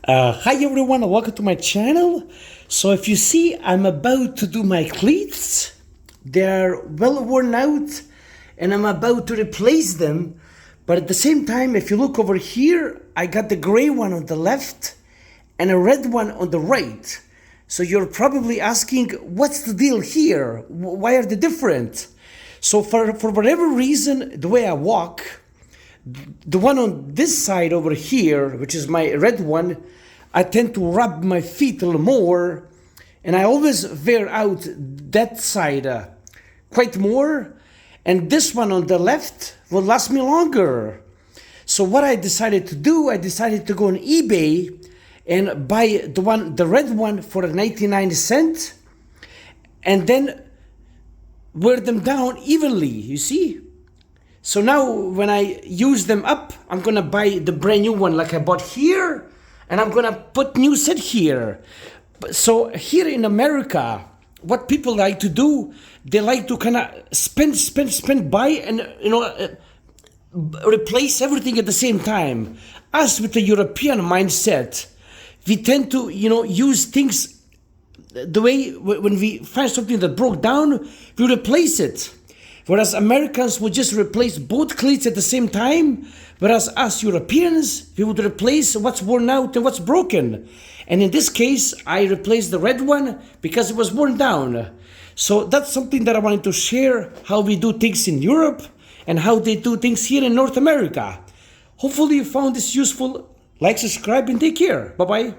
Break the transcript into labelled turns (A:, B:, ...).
A: Hi everyone, welcome to my channel. So if you see, I'm about to do my cleats. They're well worn out and I'm about to replace them. But at the same time, if you look over here, I got the gray one on the left and a red one on the right. So you're probably asking, what's the deal here? Why are they different? So for whatever reason, the way I walk, the one on this side over here, which is my red one, I tend to rub my feet a little more, and I always wear out that side quite more, and this one on the left will last me longer. So what I decided to do, I decided to go on eBay and buy the red one for 99 cents, and then wear them down evenly, you see? So now when I use them up, I'm gonna buy the brand new one like I bought here, and I'm gonna put new set here. So here in America, what people like to do, they like to kind of spend, buy, and replace everything at the same time. Us with the European mindset, we tend to use things the way when we find something that broke down, we replace it. Whereas Americans would just replace both cleats at the same time, whereas us Europeans, we would replace what's worn out and what's broken. And in this case, I replaced the red one because it was worn down. So that's something that I wanted to share, how we do things in Europe and how they do things here in North America. Hopefully you found this useful. Like, subscribe, and take care. Bye-bye.